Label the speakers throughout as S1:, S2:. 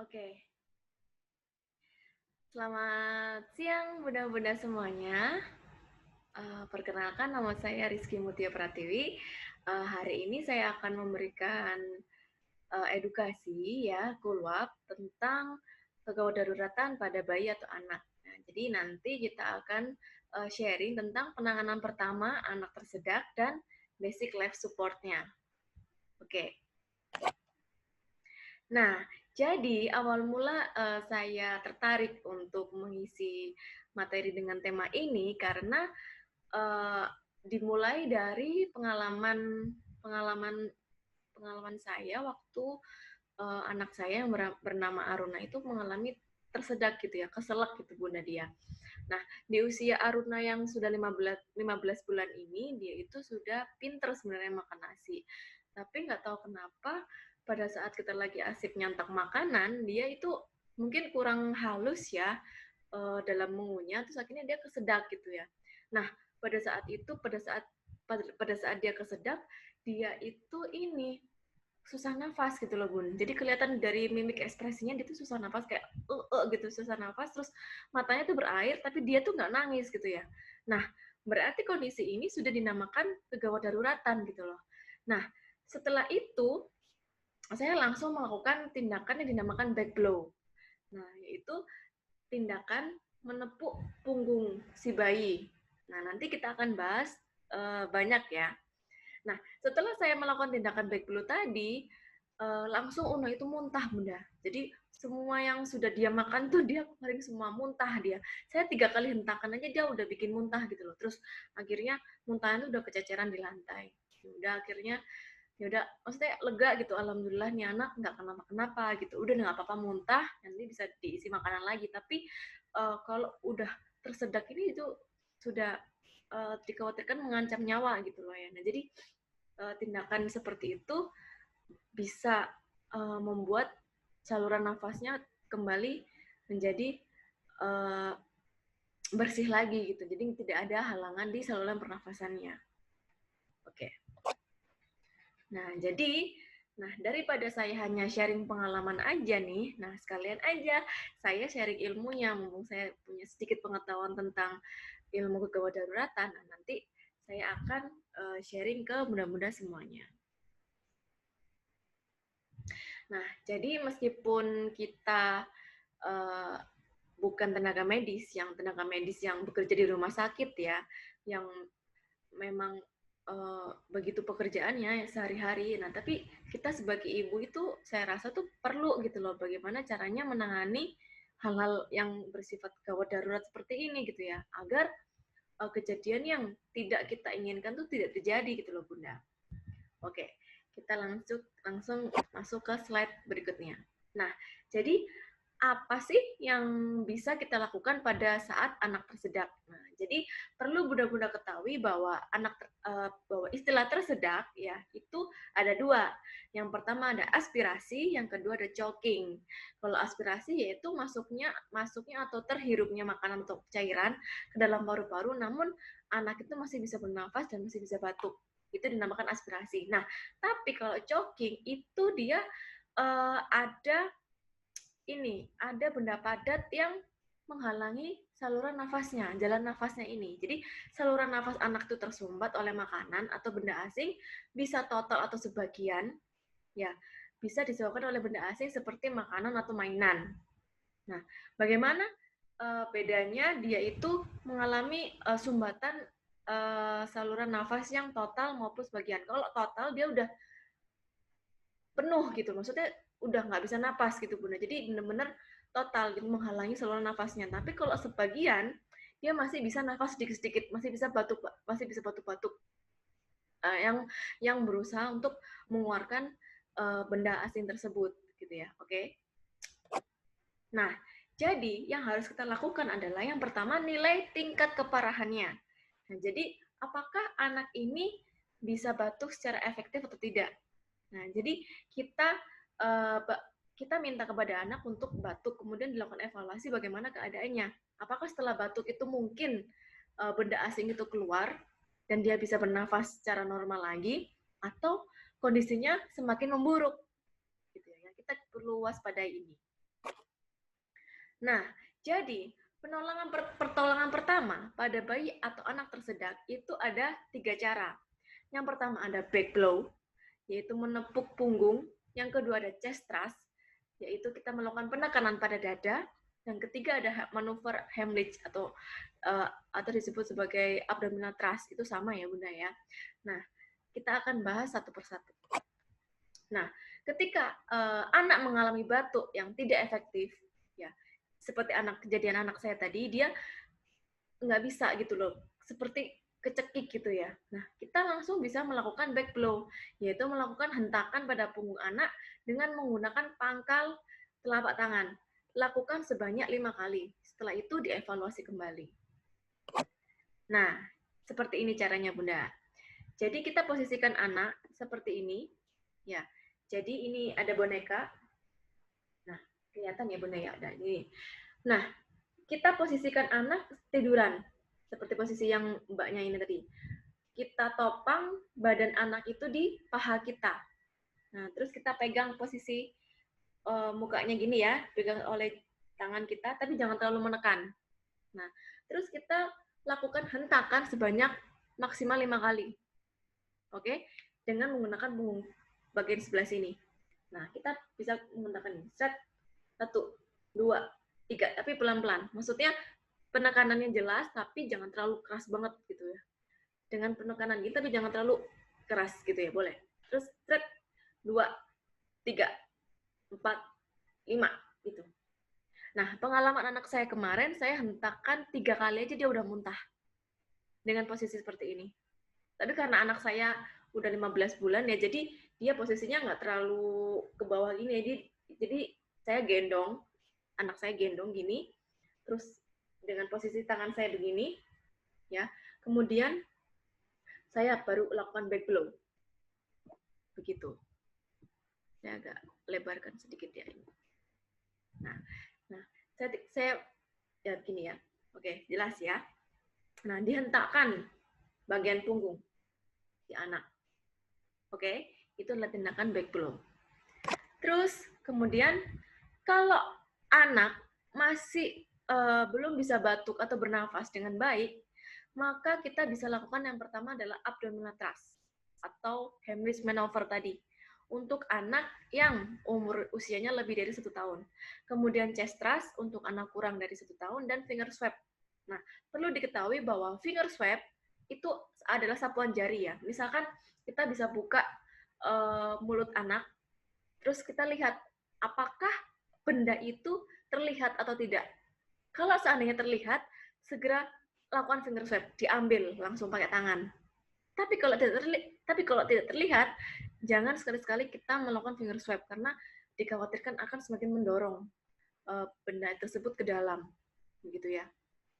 S1: Oke, selamat siang bunda-bunda semuanya. Perkenalkan nama saya Rizky Mutia Pratiwi. Hari ini saya akan memberikan edukasi ya, kulwap tentang kegawat daruratan pada bayi atau anak. Nah, jadi nanti kita akan sharing tentang penanganan pertama anak tersedak dan basic life support-nya. Oke. Nah, jadi awal mula saya tertarik untuk mengisi materi dengan tema ini karena uh, dimulai dari pengalaman pengalaman saya waktu anak saya yang bernama Aruna itu mengalami tersedak gitu ya, keselak gitu Bunda dia. Nah, di usia Aruna yang sudah 15 bulan ini, dia itu sudah pinter sebenarnya makan nasi. Tapi nggak tahu kenapa, pada saat kita lagi asik nyantap makanan, dia itu mungkin kurang halus ya dalam mengunyah, terus akhirnya dia kesedak gitu ya. Nah, pada saat dia kesedak, dia itu ini susah nafas gitu loh Bun. Jadi kelihatan dari mimik ekspresinya dia tuh susah nafas kayak gitu susah nafas terus matanya tuh berair tapi dia tuh nggak nangis gitu ya. Nah berarti kondisi ini sudah dinamakan kegawat daruratan gitu loh. Nah setelah itu saya langsung melakukan tindakan yang dinamakan back blow. Nah yaitu tindakan menepuk punggung si bayi. Nah nanti kita akan bahas banyak ya. Nah, setelah saya melakukan tindakan back blow tadi, langsung Uno itu muntah, Bunda. Jadi semua yang sudah dia makan tuh dia paling semua muntah dia. Saya 3 kali hentakan aja dia udah bikin muntah gitu loh. Terus akhirnya muntahnya tuh udah kececeran di lantai. Udah akhirnya ya udah maksudnya lega gitu alhamdulillah nih anak nggak kenapa-kenapa gitu udah nggak apa-apa muntah nanti bisa diisi makanan lagi tapi kalau udah tersedak ini itu sudah dikhawatirkan mengancam nyawa gitu loh ya nah jadi tindakan seperti itu bisa membuat saluran nafasnya kembali menjadi uh, bersih lagi gitu. Jadi tidak ada halangan di saluran pernafasannya. Oke. Nah, daripada saya hanya sharing pengalaman aja nih, nah sekalian aja saya sharing ilmunya, mumpung saya punya sedikit pengetahuan tentang ilmu kegawat daruratan, nah nanti saya akan sharing ke bunda-bunda semuanya. Nah, jadi meskipun kita bukan tenaga medis yang bekerja di rumah sakit ya, yang memang begitu pekerjaannya sehari-hari. Nah, tapi kita sebagai ibu itu saya rasa tuh perlu gitu loh bagaimana caranya menangani hal-hal yang bersifat gawat darurat seperti ini gitu ya, agar kejadian yang tidak kita inginkan tuh tidak terjadi gitu loh Bunda. Oke, kita langsung masuk ke slide berikutnya. Nah, jadi apa sih yang bisa kita lakukan pada saat anak tersedak? Nah, jadi perlu bunda-bunda ketahui bahwa bahwa istilah tersedak ya itu ada dua. Yang pertama ada aspirasi, yang kedua ada choking. Kalau aspirasi yaitu masuknya atau terhirupnya makanan atau cairan ke dalam paru-paru, namun anak itu masih bisa bernafas dan masih bisa batuk. Itu dinamakan aspirasi. Nah, tapi kalau choking itu dia ada benda padat yang menghalangi saluran nafasnya, jalan nafasnya ini. Jadi saluran nafas anak itu tersumbat oleh makanan atau benda asing, bisa total atau sebagian, ya bisa disebabkan oleh benda asing seperti makanan atau mainan. Nah, bagaimana bedanya dia itu mengalami sumbatan saluran nafas yang total maupun sebagian. Kalau total dia udah penuh gitu, maksudnya udah nggak bisa napas gitu Bunda. Jadi benar-benar total gitu menghalangi saluran nafasnya. Tapi kalau sebagian dia masih bisa nafas sedikit-sedikit, masih bisa batuk-batuk yang berusaha untuk mengeluarkan benda asing tersebut gitu ya. Oke. Okay? Nah, jadi yang harus kita lakukan adalah yang pertama nilai tingkat keparahannya. Nah, jadi apakah anak ini bisa batuk secara efektif atau tidak? Nah, jadi uh, kita minta kepada anak untuk batuk, kemudian dilakukan evaluasi bagaimana keadaannya. Apakah setelah batuk itu mungkin benda asing itu keluar dan dia bisa bernafas secara normal lagi, atau kondisinya semakin memburuk? Gitu ya. Kita perlu waspadai ini. Nah, jadi pertolongan pertama pada bayi atau anak tersedak itu ada 3 cara. Yang pertama ada back blow, yaitu menepuk punggung. Yang kedua ada chest thrust, yaitu kita melakukan penekanan pada dada. Yang ketiga ada manuver Heimlich atau disebut sebagai abdominal thrust. Itu sama ya Bunda ya. Nah, kita akan bahas satu persatu. Nah, ketika anak mengalami batuk yang tidak efektif, ya seperti kejadian anak saya tadi, dia nggak bisa gitu loh, seperti kecekik gitu ya. Nah, kita langsung bisa melakukan back blow, yaitu melakukan hentakan pada punggung anak dengan menggunakan pangkal telapak tangan. Lakukan sebanyak 5 kali. Setelah itu dievaluasi kembali. Nah, seperti ini caranya Bunda. Jadi kita posisikan anak seperti ini, ya. Jadi ini ada boneka. Nah, kelihatan ya Bunda ya, ada ini. Nah, kita posisikan anak tiduran seperti posisi yang mbaknya ini tadi. Kita topang badan anak itu di paha kita. Nah, terus kita pegang posisi mukanya gini ya, pegang oleh tangan kita, tapi jangan terlalu menekan. Nah, terus kita lakukan hentakan sebanyak maksimal 5 kali. Oke? Dengan menggunakan punggung bagian sebelah sini. Nah, kita bisa menggunakan ini. Set, 1, 2, 3, tapi pelan-pelan. Maksudnya penekanannya jelas, tapi jangan terlalu keras banget gitu ya. Dengan penekanan ini, tapi jangan terlalu keras gitu ya, boleh. Terus, set, 2, 3, 4, 5, gitu. Nah, pengalaman anak saya kemarin, saya hentakan 3 kali aja dia udah muntah. Dengan posisi seperti ini. Tapi karena anak saya udah 15 bulan ya, jadi dia posisinya nggak terlalu ke bawah gini. Jadi saya gendong, anak saya gendong gini, terus dengan posisi tangan saya begini, ya. Kemudian saya baru lakukan back blow. Begitu. Saya agak lebarkan sedikit ya ini. Nah, saya ya gini ya. Oke, jelas ya. Nah, dihentakkan bagian punggung si anak. Oke, itu adalah tindakan back blow. Terus kemudian kalau anak masih belum bisa batuk atau bernafas dengan baik, maka kita bisa lakukan yang pertama adalah abdominal thrust atau Heimlich maneuver tadi untuk anak yang usianya lebih dari 1 tahun. Kemudian chest thrust untuk anak kurang dari 1 tahun dan finger swab. Nah, perlu diketahui bahwa finger swab itu adalah sapuan jari ya. Misalkan kita bisa buka mulut anak, terus kita lihat apakah benda itu terlihat atau tidak. Kalau seandainya terlihat, segera lakukan finger swab, diambil langsung pakai tangan. Tapi kalau tidak terlihat, jangan sekali-sekali kita melakukan finger swab karena dikhawatirkan akan semakin mendorong benda tersebut ke dalam, begitu ya.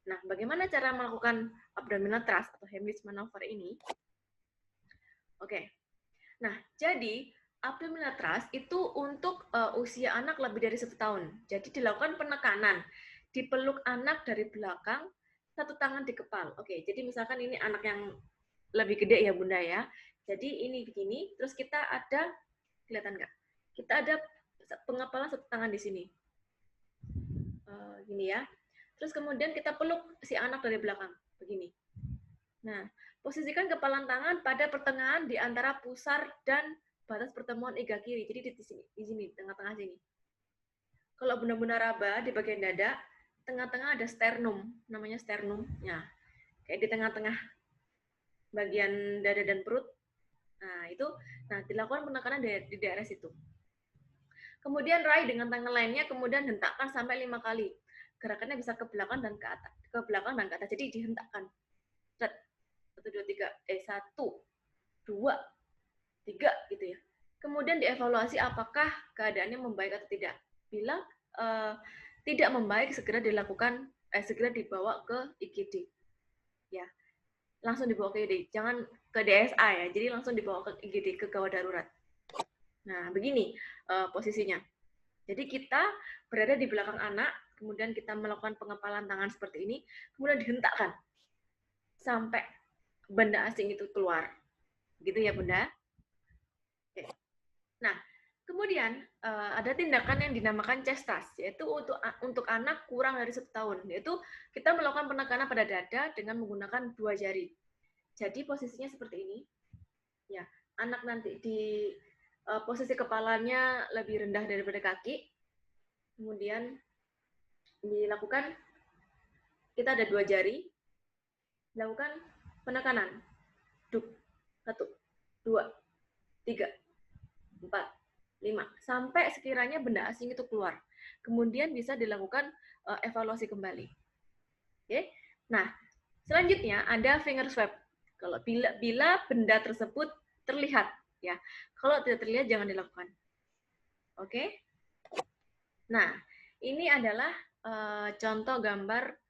S1: Nah, bagaimana cara melakukan abdominal thrust atau Heimlich maneuver ini? Oke. Nah, jadi abdominal thrust itu untuk usia anak lebih dari 1 tahun. Jadi dilakukan penekanan, dipeluk anak dari belakang, satu tangan di kepal. Oke, jadi misalkan ini anak yang lebih gede ya Bunda ya. Jadi ini begini, terus kita ada, kelihatan nggak? Kita ada pengepalan satu tangan di sini. Gini ya. Terus kemudian kita peluk si anak dari belakang, begini. Nah, posisikan kepalan tangan pada pertengahan di antara pusar dan batas pertemuan iga kiri. Jadi di sini, tengah-tengah sini. Kalau benar-benar raba di bagian dada, tengah-tengah ada sternum, namanya sternum. Ya, kayak di tengah-tengah bagian dada dan perut. Nah, itu dilakukan penekanan di daerah situ. Kemudian raih dengan tangan lainnya, kemudian hentakkan sampai 5 kali. Gerakannya bisa ke belakang dan ke atas, ke belakang dan ke atas. Jadi dihentakkan. 1, 2, 3, 1, 2, 3 gitu ya. Kemudian dievaluasi apakah keadaannya membaik atau tidak. Bila tidak membaik, segera dibawa ke IGD. Ya, langsung dibawa ke IGD, jangan ke DSA ya. Jadi langsung dibawa ke IGD, ke gawat darurat. Nah, begini posisinya. Jadi kita berada di belakang anak, kemudian kita melakukan pengepalan tangan seperti ini, kemudian dihentakkan sampai benda asing itu keluar. Gitu ya, Bunda. Oke. Nah, kemudian Kemudian ada tindakan yang dinamakan chest thrust, yaitu untuk anak kurang dari 1 tahun, yaitu kita melakukan penekanan pada dada dengan menggunakan 2 jari. Jadi posisinya seperti ini, ya. Anak nanti di posisi kepalanya lebih rendah daripada kaki, kemudian dilakukan, kita ada 2 jari, dilakukan penekanan, duk, 1, 2, 3, 4, 5, sampai sekiranya benda asing itu keluar. Kemudian bisa dilakukan evaluasi kembali. Oke. Nah, selanjutnya ada finger swab. Kalau bila benda tersebut terlihat, ya. Kalau tidak terlihat jangan dilakukan. Oke. Nah, ini adalah contoh gambar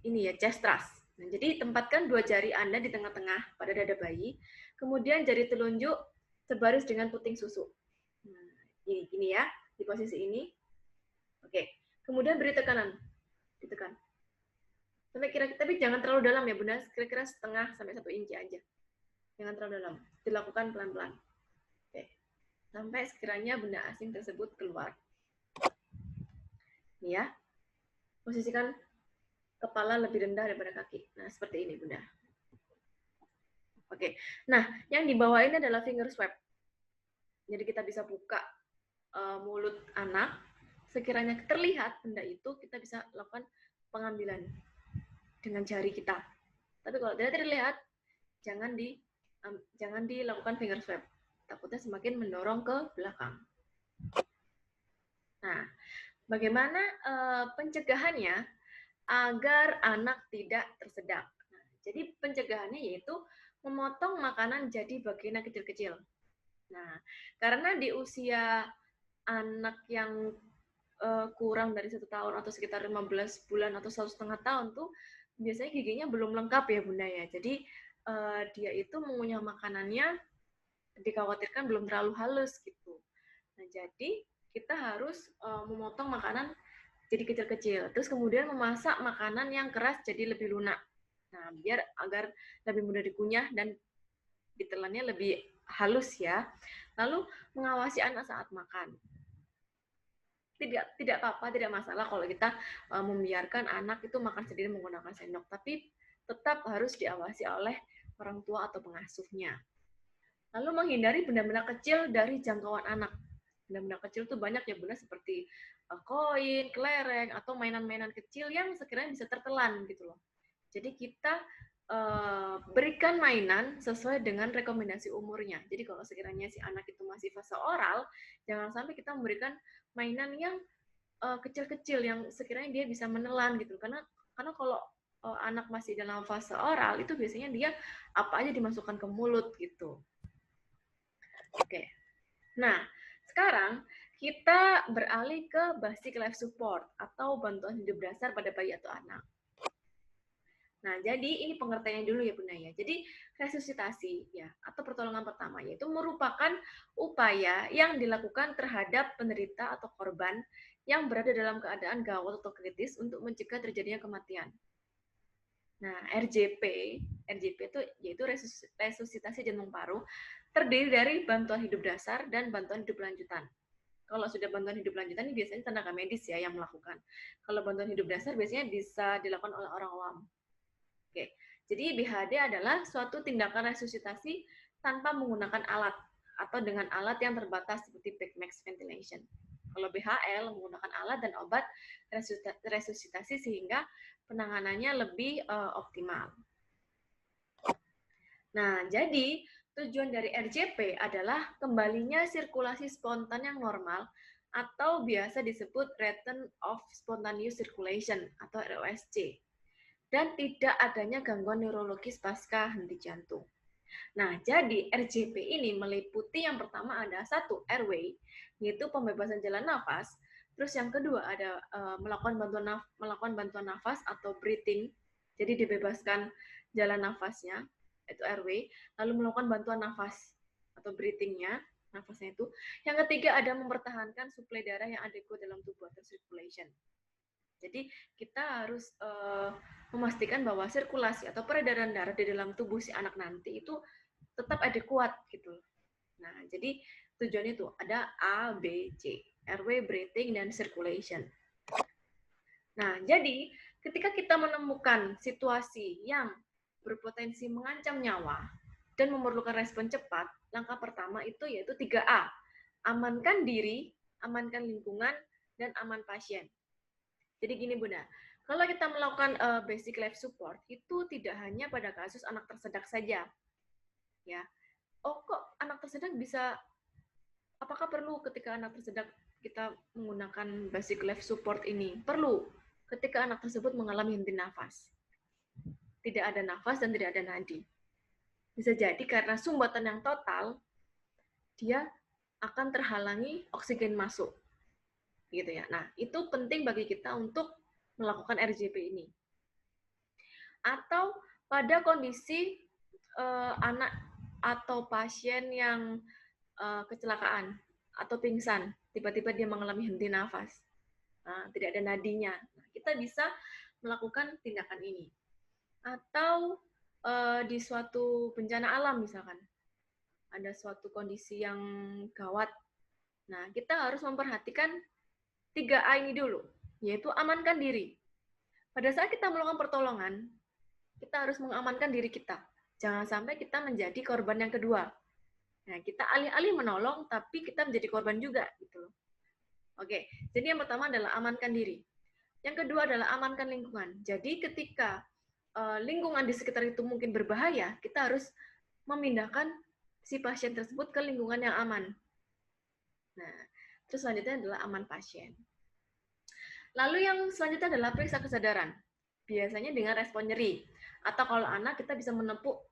S1: ini ya, chest thrust. Nah, jadi tempatkan 2 jari Anda di tengah-tengah pada dada bayi, kemudian jari telunjuk sebaris dengan puting susu. Nah, gini ya, di posisi ini. Oke. Kemudian beri tekanan. Ditekan. Sampai tapi jangan terlalu dalam ya, Bunda. Kira-kira setengah sampai 1 inci aja. Jangan terlalu dalam. Dilakukan pelan-pelan. Oke. Sampai sekiranya benda asing tersebut keluar. Ini ya. Posisikan kepala lebih rendah daripada kaki. Nah, seperti ini, Bunda. Oke. Nah, yang di bawah ini adalah finger swab. Jadi kita bisa buka mulut anak, sekiranya terlihat benda itu, kita bisa lakukan pengambilan dengan jari kita. Tapi kalau tidak terlihat, jangan dilakukan finger swab. Takutnya semakin mendorong ke belakang. Nah, bagaimana pencegahannya agar anak tidak tersedak? Nah, jadi pencegahannya yaitu memotong makanan jadi bagian yang kecil-kecil. Nah, karena di usia anak yang kurang dari 1 tahun atau sekitar 15 bulan atau 1,5 tahun tuh biasanya giginya belum lengkap ya, Bunda ya. Jadi dia itu mengunyah makanannya dikhawatirkan belum terlalu halus gitu. Nah, jadi kita harus memotong makanan jadi kecil-kecil. Terus kemudian memasak makanan yang keras jadi lebih lunak. Nah, agar lebih mudah dikunyah dan ditelannya lebih halus ya. Lalu mengawasi anak saat makan. Tidak apa-apa, tidak masalah kalau kita membiarkan anak itu makan sendiri menggunakan sendok, tapi tetap harus diawasi oleh orang tua atau pengasuhnya. Lalu menghindari benda-benda kecil dari jangkauan anak. Benda-benda kecil tuh banyak ya, Bunda, seperti koin, kelereng, atau mainan-mainan kecil yang sekiranya bisa tertelan gitu loh. Jadi kita berikan mainan sesuai dengan rekomendasi umurnya. Jadi kalau sekiranya si anak itu masih fase oral, jangan sampai kita memberikan mainan yang kecil-kecil yang sekiranya dia bisa menelan gitu. Karena kalau anak masih dalam fase oral itu biasanya dia apa aja dimasukkan ke mulut gitu. Oke. Nah, sekarang kita beralih ke basic life support atau bantuan hidup dasar pada bayi atau anak. Nah, jadi ini pengertiannya dulu ya, Bunda ya. Jadi resusitasi ya atau pertolongan pertama yaitu merupakan upaya yang dilakukan terhadap penderita atau korban yang berada dalam keadaan gawat atau kritis untuk mencegah terjadinya kematian. Nah, RJP itu yaitu resusitasi jantung paru, terdiri dari bantuan hidup dasar dan bantuan hidup lanjutan. Kalau sudah bantuan hidup lanjutan ini biasanya tenaga medis ya yang melakukan. Kalau bantuan hidup dasar biasanya bisa dilakukan oleh orang awam. Oke, jadi BHD adalah suatu tindakan resusitasi tanpa menggunakan alat atau dengan alat yang terbatas seperti back mask ventilation. Kalau BHL menggunakan alat dan obat resusitasi sehingga penanganannya lebih optimal. Nah, jadi tujuan dari RJP adalah kembalinya sirkulasi spontan yang normal atau biasa disebut Return of Spontaneous Circulation atau ROSC. Dan tidak adanya gangguan neurologis pasca henti jantung. Nah, jadi RJP ini meliputi yang pertama ada 1 airway, yaitu pembebasan jalan nafas. Terus yang kedua ada melakukan bantuan nafas atau breathing, jadi dibebaskan jalan nafasnya, itu airway. Lalu melakukan bantuan nafas atau breathingnya, nafasnya itu. Yang ketiga ada mempertahankan suplai darah yang adequate dalam tubuh atau circulation. Jadi kita harus memastikan bahwa sirkulasi atau peredaran darah di dalam tubuh si anak nanti itu tetap adekuat gitu. Nah, jadi tujuannya itu ada A, B, C. Airway, breathing, dan circulation. Nah, jadi ketika kita menemukan situasi yang berpotensi mengancam nyawa dan memerlukan respon cepat, langkah pertama itu yaitu 3A. Amankan diri, amankan lingkungan, dan aman pasien. Jadi gini Bunda, kalau kita melakukan basic life support itu tidak hanya pada kasus anak tersedak saja. Ya. Oh, kok anak tersedak bisa, apakah perlu ketika anak tersedak kita menggunakan basic life support ini? Perlu ketika anak tersebut mengalami henti nafas. Tidak ada nafas dan tidak ada nadi. Bisa jadi karena sumbatan yang total, dia akan terhalangi oksigen masuk. Gitu ya. Nah, itu penting bagi kita untuk melakukan RJP ini. Atau pada kondisi anak atau pasien yang kecelakaan atau pingsan, tiba-tiba dia mengalami henti nafas, tidak ada nadinya. Nah, kita bisa melakukan tindakan ini. Atau di suatu bencana alam misalkan, ada suatu kondisi yang gawat. Nah, kita harus memperhatikan 3A ini dulu, yaitu amankan diri. Pada saat kita melakukan pertolongan, kita harus mengamankan diri kita. Jangan sampai kita menjadi korban yang kedua. Nah, kita alih-alih menolong, tapi kita menjadi korban juga, gitu loh. Oke, jadi yang pertama adalah amankan diri. Yang kedua adalah amankan lingkungan. Jadi ketika lingkungan di sekitar itu mungkin berbahaya, kita harus memindahkan si pasien tersebut ke lingkungan yang aman. Nah, terus selanjutnya adalah aman pasien. Lalu yang selanjutnya adalah periksa kesadaran. Biasanya dengan respon nyeri. Atau kalau anak, kita bisa menepuk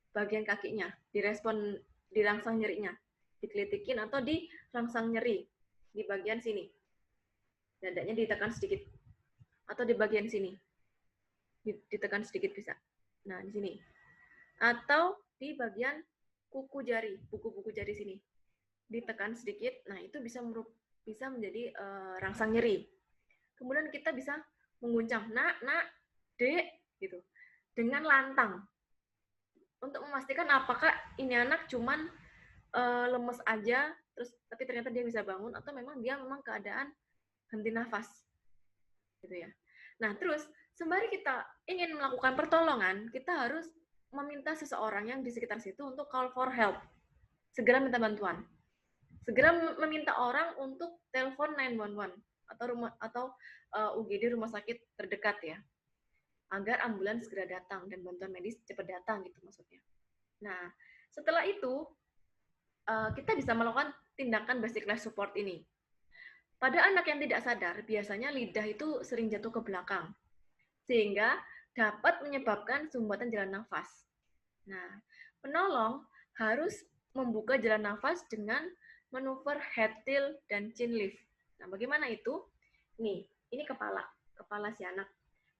S1: bagian kakinya, direspon, dirangsang nyerinya, dikelitikin atau dirangsang nyeri di bagian sini. Dadanya ditekan sedikit. Atau di bagian sini. Ditekan sedikit bisa. Nah, di sini. Atau di bagian kuku jari, buku-buku jari sini. Ditekan sedikit, nah itu bisa menjadi rangsang nyeri. Kemudian kita bisa mengguncang, nak, dek, gitu, dengan lantang. Untuk memastikan apakah ini anak cuman lemes aja, terus tapi ternyata dia bisa bangun, atau memang dia keadaan henti nafas. Gitu ya. Nah, terus sembari kita ingin melakukan pertolongan, kita harus meminta seseorang yang di sekitar situ untuk call for help. Segera minta bantuan. Segera meminta orang untuk telepon 911 atau UGD rumah sakit terdekat ya. Agar ambulans segera datang dan bantuan medis cepat datang gitu maksudnya. Nah, setelah itu kita bisa melakukan tindakan basic life support ini. Pada anak yang tidak sadar, biasanya lidah itu sering jatuh ke belakang, sehingga dapat menyebabkan sumbatan jalan nafas. Nah, penolong harus membuka jalan nafas dengan manuver head tilt dan chin lift. Nah, bagaimana itu? Nih, ini kepala si anak.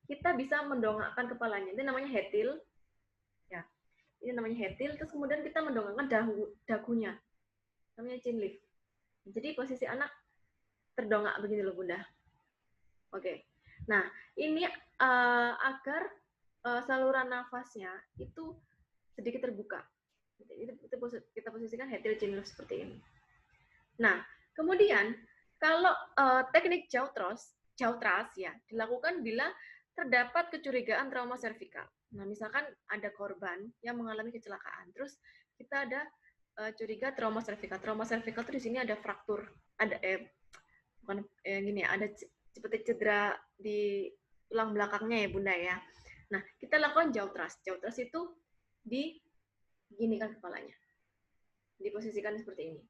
S1: Kita bisa mendongakkan kepalanya, itu namanya head tilt. Ya, ini namanya head tilt, terus kemudian kita mendongakkan dagunya, namanya chin lift. Jadi posisi anak terdongak begini loh Bunda. Oke. Nah, ini agar saluran nafasnya itu sedikit terbuka. Kita posisikan head tilt chin lift seperti ini. Nah, kemudian kalau teknik jautras ya dilakukan bila terdapat kecurigaan trauma servikal. Nah, misalkan ada korban yang mengalami kecelakaan, terus kita ada curiga trauma servikal. Trauma servikal itu di sini ada fraktur, ada bukan gini ya, ada seperti cedera di tulang belakangnya ya Bunda ya. Nah, kita lakukan jautras. Jautras itu diginikan kepalanya. Diposisikan seperti ini.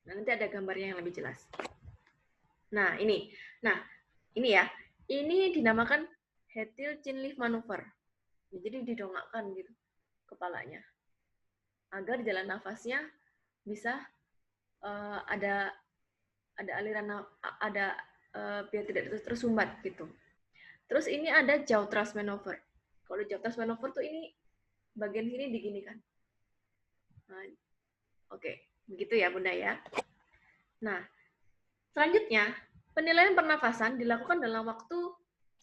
S1: Nah, nanti ada gambarnya yang lebih jelas. Nah, ini. Nah, ini ya. Ini dinamakan head tilt chin lift maneuver. Jadi didongakkan gitu kepalanya. Agar jalan nafasnya bisa ada aliran biar tidak tersumbat gitu. Terus ini ada jaw thrust maneuver. Kalau jaw thrust maneuver tuh ini bagian sini diginikan. Nah, oke, begitu ya Bunda ya. Nah, selanjutnya penilaian pernafasan dilakukan dalam waktu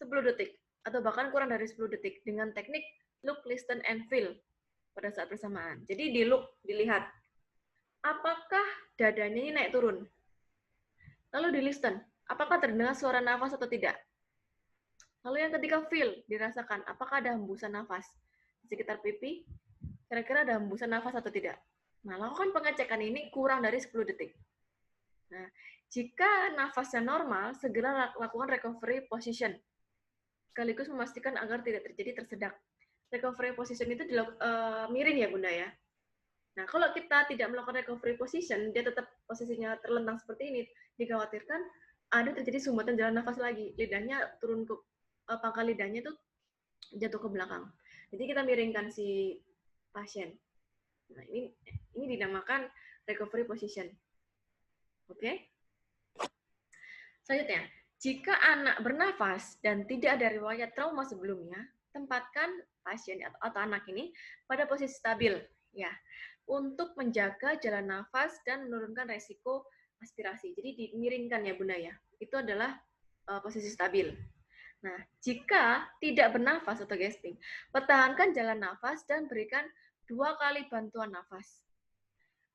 S1: 10 detik atau bahkan kurang dari 10 detik dengan teknik look, listen, and feel pada saat bersamaan. Jadi di look, dilihat. apakah dadanya ini naik turun? Lalu di listen, apakah terdengar suara nafas atau tidak? Lalu yang ketiga feel, dirasakan, apakah ada hembusan nafas di sekitar pipi? Kira-kira ada hembusan nafas atau tidak? Nah, lakukan pengecekan ini kurang dari 10 detik. Nah, jika nafasnya normal, segera lakukan recovery position, sekaligus memastikan agar tidak terjadi tersedak. Recovery position itu miring ya Bunda ya. Nah, kalau kita tidak melakukan recovery position, dia tetap posisinya terlentang seperti ini, dikhawatirkan ada terjadi sumbatan jalan nafas lagi. Lidahnya turun ke pangkal lidahnya itu jatuh ke belakang. Jadi kita miringkan si pasien. Nah, ini dinamakan recovery position. Oke? Selanjutnya, jika anak bernafas dan tidak ada riwayat trauma sebelumnya, tempatkan pasien atau anak ini pada posisi stabil, ya, untuk menjaga jalan nafas dan menurunkan resiko aspirasi. Jadi dimiringkan ya Bunda ya. Itu adalah posisi stabil. Nah, jika tidak bernafas atau gasping, pertahankan jalan nafas dan berikan 2 kali bantuan nafas.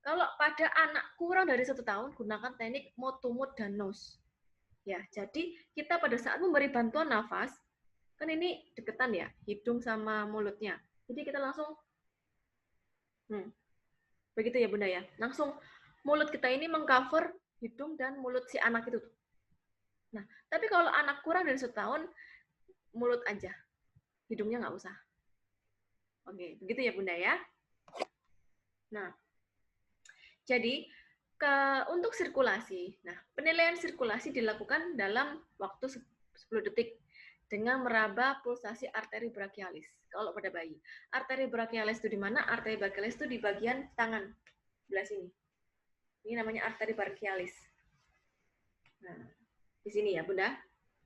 S1: Kalau pada anak kurang dari 1 tahun, gunakan teknik mouth to mouth dan nose. Ya, jadi kita pada saat memberi bantuan nafas, kan ini deketan ya, hidung sama mulutnya. Jadi kita langsung, begitu ya Bunda ya, langsung mulut kita ini mengcover hidung dan mulut si anak itu. Nah, tapi kalau anak kurang dari 1 tahun, mulut aja, hidungnya nggak usah. Oke, begitu ya Bunda ya. Nah, jadi untuk sirkulasi, nah penilaian sirkulasi dilakukan dalam waktu 10 detik dengan meraba pulsasi arteri brachialis. Kalau pada bayi, arteri brachialis itu di mana? Arteri brachialis itu di bagian tangan sebelah sini. Ini namanya arteri brachialis. Nah, di sini ya Bunda,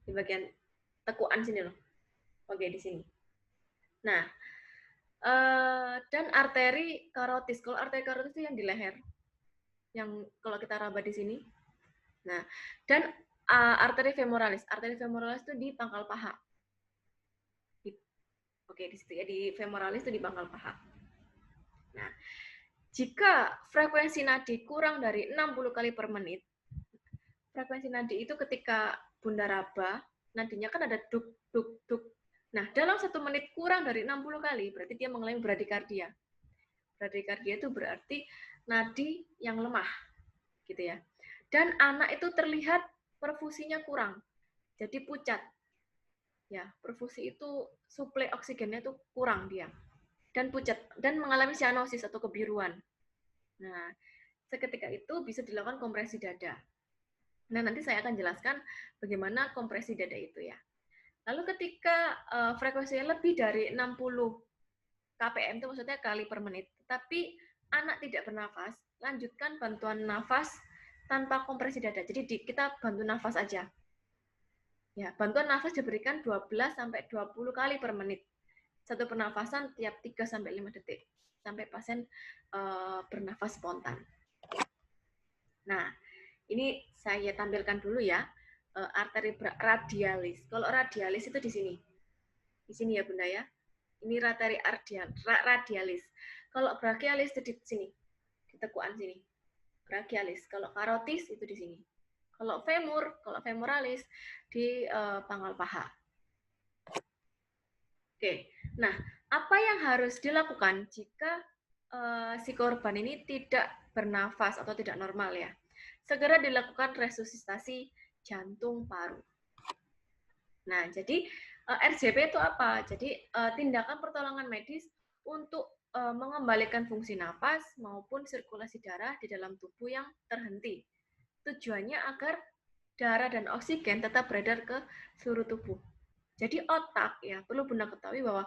S1: di bagian tekuan sini loh. Oke, di sini. Nah, dan arteri karotis. Kalau arteri karotis itu yang di leher, yang kalau kita raba di sini. Nah, dan arteri femoralis. Arteri femoralis itu di pangkal paha. Oke, di situ ya, di femoralis itu di pangkal paha. Nah, jika frekuensi nadi kurang dari 60 kali per menit, frekuensi nadi itu ketika Bunda raba, nadinya kan ada duk, duk, duk. Nah, dalam 1 menit kurang dari 60 kali, berarti dia mengalami bradykardia. Bradykardia itu berarti nadi yang lemah, gitu ya. Dan anak itu terlihat perfusinya kurang, jadi pucat. Ya, perfusi itu suplai oksigennya itu kurang dia dan pucat dan mengalami cyanosis atau kebiruan. Nah, seketika itu bisa dilakukan kompresi dada. Nah, nanti saya akan jelaskan bagaimana kompresi dada itu ya. Lalu ketika frekuensinya lebih dari 60 kpm itu maksudnya kali per menit, tapi anak tidak bernafas, lanjutkan bantuan nafas tanpa kompresi dada. Jadi kita bantu nafas aja. Ya, bantuan nafas diberikan 12 sampai 20 kali per menit. Satu pernafasan tiap 3 sampai 5 detik sampai pasien bernafas spontan. Nah, ini saya tampilkan dulu ya arteri radialis. Kalau radialis itu di sini. Di sini ya Bunda ya. Ini arteri radialis. Kalau brachialis itu di sini. Di tekuan sini. Brachialis. Kalau karotis itu di sini. Kalau femoralis di pangkal paha. Oke, nah apa yang harus dilakukan jika si korban ini tidak bernafas atau tidak normal ya? Segera dilakukan resusitasi jantung paru. Nah, jadi RJP itu apa? Jadi tindakan pertolongan medis untuk mengembalikan fungsi nafas maupun sirkulasi darah di dalam tubuh yang terhenti. Tujuannya agar darah dan oksigen tetap beredar ke seluruh tubuh. Jadi otak ya, perlu Bunda ketahui bahwa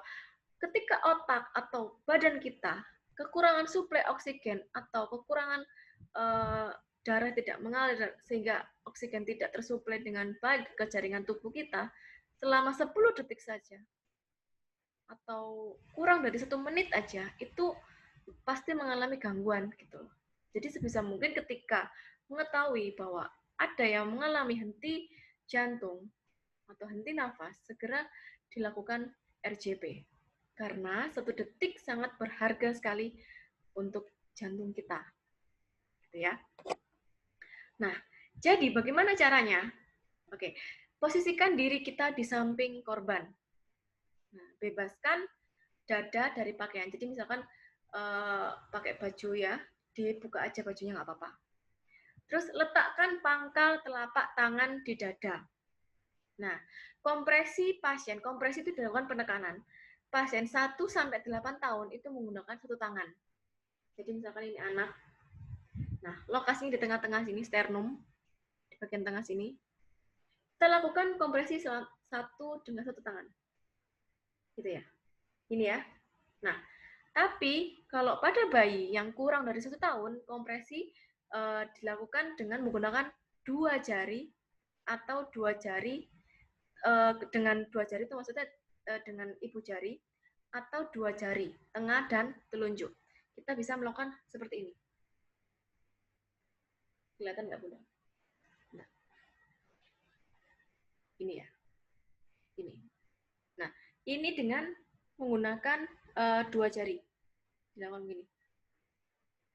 S1: ketika otak atau badan kita kekurangan suplai oksigen atau kekurangan darah tidak mengalir sehingga oksigen tidak tersuplai dengan baik ke jaringan tubuh kita selama 10 detik saja atau kurang dari 1 menit aja, itu pasti mengalami gangguan gitu. Jadi sebisa mungkin ketika mengetahui bahwa ada yang mengalami henti jantung atau henti nafas, segera dilakukan RJP. Karena 1 detik sangat berharga sekali untuk jantung kita. gitu ya. Nah, jadi bagaimana caranya? Oke, posisikan diri kita di samping korban. Nah, bebaskan dada dari pakaian. Jadi misalkan pakai baju ya, dibuka aja bajunya nggak apa-apa. Terus letakkan pangkal telapak tangan di dada. Nah, kompresi pasien, kompresi itu dilakukan penekanan. Pasien 1 sampai 8 tahun itu menggunakan satu tangan. Jadi misalkan ini anak. Nah, lokasinya di tengah-tengah sini, sternum, di bagian tengah sini. Kita lakukan kompresi satu dengan satu tangan. Gitu ya. Ini ya. Nah, tapi kalau pada bayi yang kurang dari 1 tahun, kompresi dilakukan dengan menggunakan 2 jari atau 2 jari, dengan 2 jari itu maksudnya dengan ibu jari atau 2 jari, tengah dan telunjuk. Kita bisa melakukan seperti ini. Kelihatan nggak, Bunda? Nah, ini ya. Ini. Nah, ini dengan menggunakan 2 jari. Dilakukan begini.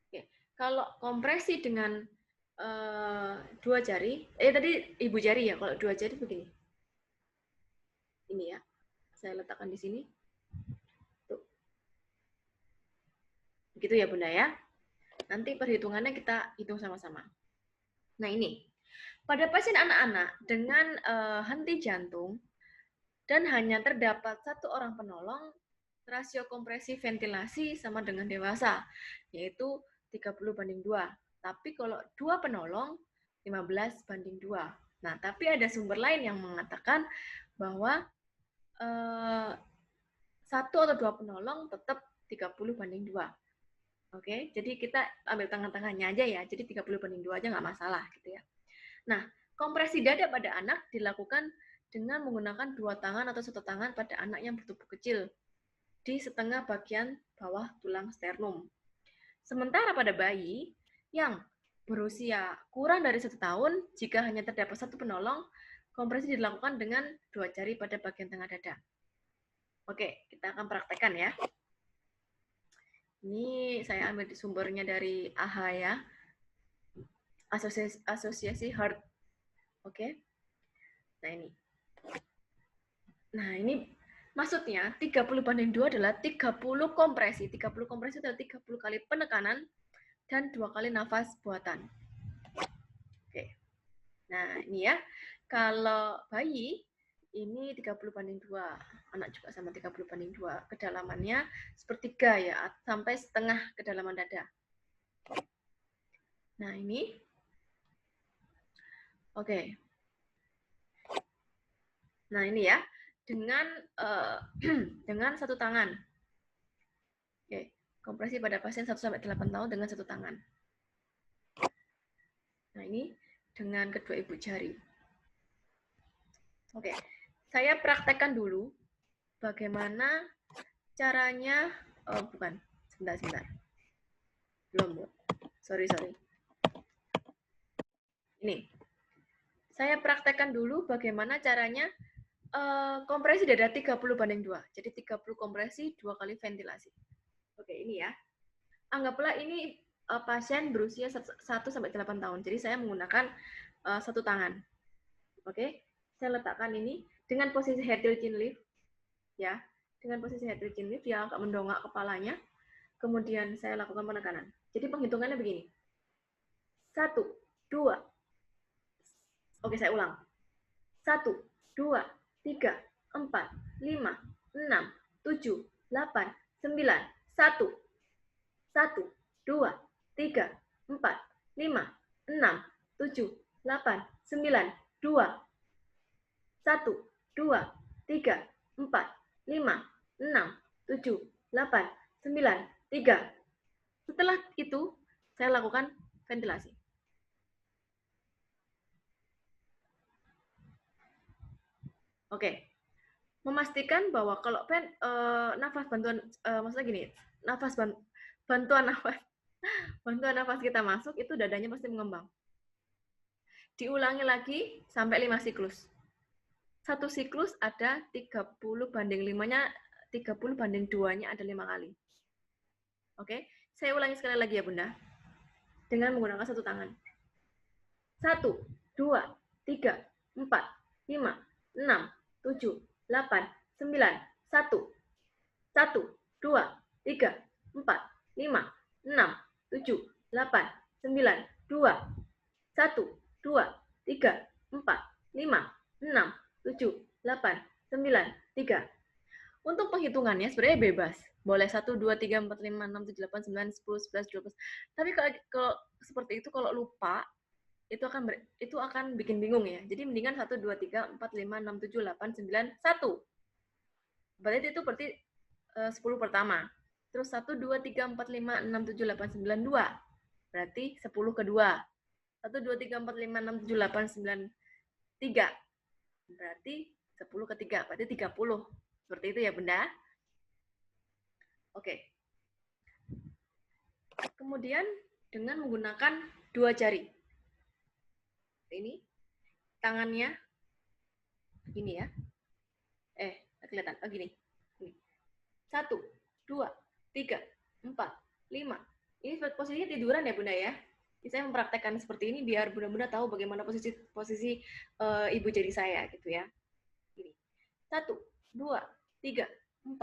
S1: Oke. Kalau kompresi dengan 2 jari, tadi ibu jari ya, kalau 2 jari begini. Ini ya, saya letakkan di sini. Tuh. Begitu ya Bunda ya. Nanti perhitungannya kita hitung sama-sama. Nah ini, pada pasien anak-anak dengan henti jantung dan hanya terdapat 1 orang penolong, rasio kompresi ventilasi sama dengan dewasa, yaitu 30:2. Tapi kalau 2 penolong, 15:2. Nah, tapi ada sumber lain yang mengatakan bahwa 1 atau 2 penolong tetap 30:2. Oke, jadi kita ambil tengah-tengahnya aja ya, jadi 30:2 aja nggak masalah gitu ya. Nah, kompresi dada pada anak dilakukan dengan menggunakan 2 tangan atau 1 tangan pada anak yang bertubuh kecil di setengah bagian bawah tulang sternum. Sementara pada bayi yang berusia kurang dari 1 tahun, jika hanya terdapat 1 penolong, kompresi dilakukan dengan 2 jari pada bagian tengah dada. Oke, kita akan praktekkan ya. Ini saya ambil sumbernya dari AHA ya, Asosiasi Heart. Oke. Nah ini. Nah ini maksudnya 30:2 adalah 30 kompresi. 30 kompresi adalah 30 kali penekanan dan 2 kali nafas buatan. Oke. Nah, ini ya. Kalau bayi ini 30:2. Anak juga sama 30:2. Kedalamannya sepertiga ya, sampai setengah kedalaman dada. Nah, ini. Oke. Nah, ini ya. Dengan 1 tangan. Oke. Kompresi pada pasien 1 sampai 8 tahun dengan 1 tangan. Nah, ini dengan kedua ibu jari. Oke, saya praktekkan dulu bagaimana caranya. Oh, bukan. Sebentar. Belum, Bu. Sorry. Ini. Saya praktekkan dulu bagaimana caranya kompresi dada 30:2. Jadi 30 kompresi, 2 kali ventilasi. Oke, ini ya. Anggaplah ini pasien berusia 1 sampai 8 tahun. Jadi saya menggunakan 1 tangan. Oke, saya letakkan ini dengan posisi head till chin lift ya. Dengan posisi head till chin lift, dia agak mendongak kepalanya. Kemudian saya lakukan penekanan. Jadi penghitungannya begini. 1, 2. Oke, saya ulang. 1, 2, 3, 4, 5, 6, 7, 8, 9. 1, 1, 2, 3, 4, 5, 6, 7, 8, 9, 2. 1, 2, 3, 4, 5, 6, 7, 8, 9, 3. Setelah itu, saya lakukan ventilasi. Oke. Memastikan bahwa kalau nafas bantuan, maksudnya gini, bantuan nafas kita masuk, itu dadanya pasti mengembang. Diulangi lagi sampai 5 siklus. 1 siklus ada 30:5-nya, 30:2-nya ada 5 kali. Oke, saya ulangi sekali lagi ya Bunda. dengan menggunakan satu tangan. 1, 2, 3, 4, 5, 6, 7, 8, 9, 1, 1, 2, 3, 4, 5, 6, 7, 8, 9, 2, 1, 2, 3, 4, 5, 6, 7, 8, 9, 3. Untuk penghitungannya sebenarnya bebas. Boleh 1, 2, 3, 4, 5, 6, 7, 8, 9, 10, 11, 12. Tapi kalau seperti itu, kalau lupa, itu akan bikin bingung ya. Jadi mendingan 1, 2, 3, 4, 5, 6, 7, 8, 9, 1. Berarti itu 10 pertama. Terus 1, 2, 3, 4, 5, 6, 7, 8, 9, 2. Berarti 10 kedua. 1, 2, 3, 4, 5, 6, 7, 8, 9, 3. Berarti 10 ketiga. Berarti 30. Seperti itu ya, Bunda. Oke. Kemudian dengan menggunakan 2 jari. Ini tangannya gini ya. Kelihatan. Gini. 1, 2, 3, 4, 5. Ini posisinya tiduran ya, Bunda ya. Saya mempraktekkan seperti ini biar Bunda-Bunda tahu bagaimana posisi ibu jari saya gitu ya. Ini. 1, 2, 3, 4,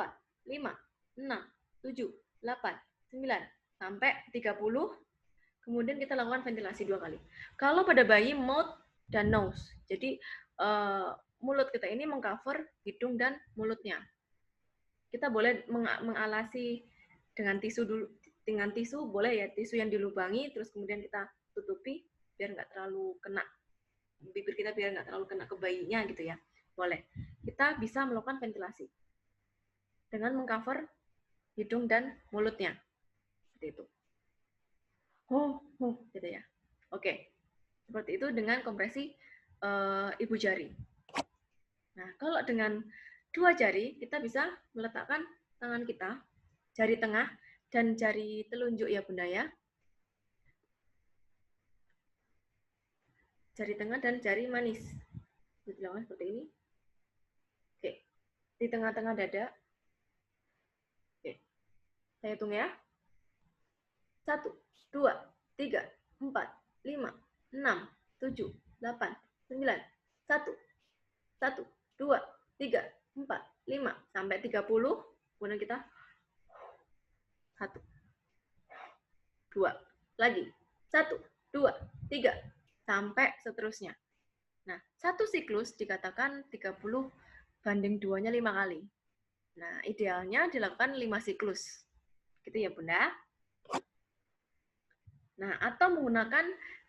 S1: 5, 6, 7, 8, 9 sampai 30. Kemudian kita lakukan ventilasi 2 kali. Kalau pada bayi, mouth dan nose. Jadi mulut kita ini mengcover hidung dan mulutnya. Kita boleh mengalasi dengan tisu dulu, dengan tisu boleh ya, tisu yang dilubangi, terus kemudian kita tutupi biar nggak terlalu kena bibir kita, biar nggak terlalu kena ke bayinya gitu ya. Boleh. Kita bisa melakukan ventilasi dengan mengcover hidung dan mulutnya. Seperti itu. Gitu ya. Oke. Seperti itu dengan kompresi ibu jari. Nah, kalau dengan 2 jari, kita bisa meletakkan tangan kita, jari tengah dan jari telunjuk ya, Bunda ya. Jari tengah dan jari manis. Dilakukan seperti ini. Oke. Di tengah-tengah dada. Oke. Saya hitung ya. 1, 2, 3, 4, 5, 6, 7, 8, 9, 1, 1, 2, 3, 4, 5, sampai 30. Kemudian kita 1, 2, lagi 1, 2, 3, sampai seterusnya. Nah, satu siklus dikatakan 30 banding 2-nya 5 kali. Nah, idealnya dilakukan 5 siklus. Gitu ya, Bunda. Nah, atau menggunakan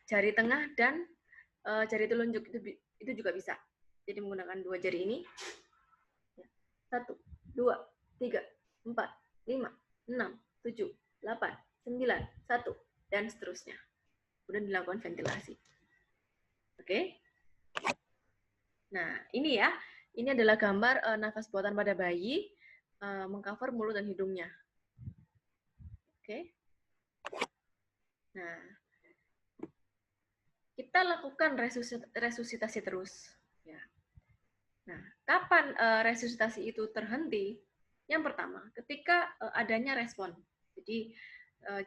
S1: jari tengah dan jari telunjuk, itu juga bisa. Jadi menggunakan 2 jari ini. 1, 2, 3, 4, 5, 6, 7, 8, 9, 1, dan seterusnya. Kemudian dilakukan ventilasi. Oke. Nah, ini ya. Ini adalah gambar nafas buatan pada bayi mengcover mulut dan hidungnya. Oke. Nah, kita lakukan resusitasi terus. Ya. Nah, kapan resusitasi itu terhenti? Yang pertama, ketika adanya respon. Jadi,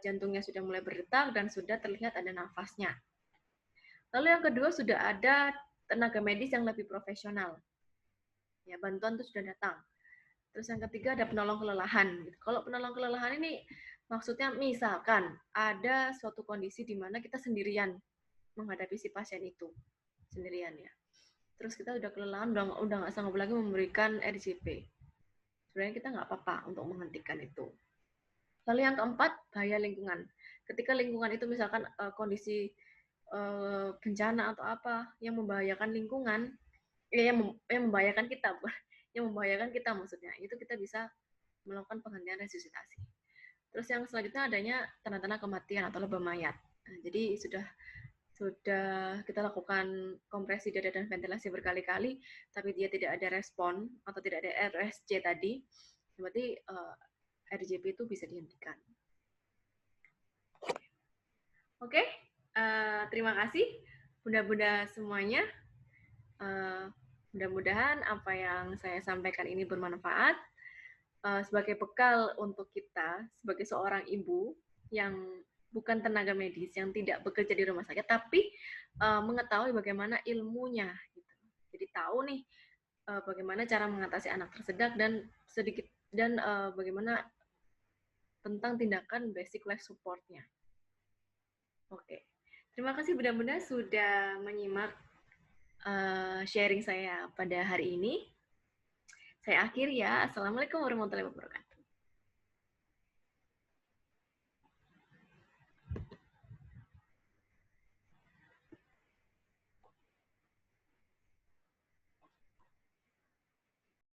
S1: jantungnya sudah mulai berdetak dan sudah terlihat ada nafasnya. Lalu yang kedua, sudah ada tenaga medis yang lebih profesional. Ya, bantuan itu sudah datang. Terus yang ketiga, ada penolong kelelahan. Kalau penolong kelelahan ini maksudnya misalkan ada suatu kondisi di mana kita sendirian menghadapi si pasien itu. Sendirian ya. Terus kita udah kelelahan, udah nggak sanggup lagi memberikan RJP. Sebenarnya kita nggak apa-apa untuk menghentikan itu. Lalu yang keempat, bahaya lingkungan. Ketika lingkungan itu misalkan kondisi bencana atau apa yang membahayakan lingkungan, yang membahayakan kita, yang membahayakan kita maksudnya, itu kita bisa melakukan penghentian resusitasi. Terus yang selanjutnya adanya tanda-tanda kematian atau lebam mayat. Nah, jadi sudah kita lakukan kompresi dada dan ventilasi berkali-kali, tapi dia tidak ada respon atau tidak ada RSC tadi, berarti RJP itu bisa dihentikan. Oke, terima kasih bunda-bunda semuanya. Mudah-mudahan apa yang saya sampaikan ini bermanfaat sebagai bekal untuk kita sebagai seorang ibu yang bukan tenaga medis yang tidak bekerja di rumah sakit, tapi mengetahui bagaimana ilmunya. Gitu. Jadi tahu nih bagaimana cara mengatasi anak tersedak dan bagaimana tentang tindakan basic life support-nya. Oke, terima kasih Bunda-Bunda sudah menyimak sharing saya pada hari ini. Saya akhiri ya. Assalamualaikum warahmatullahi wabarakatuh.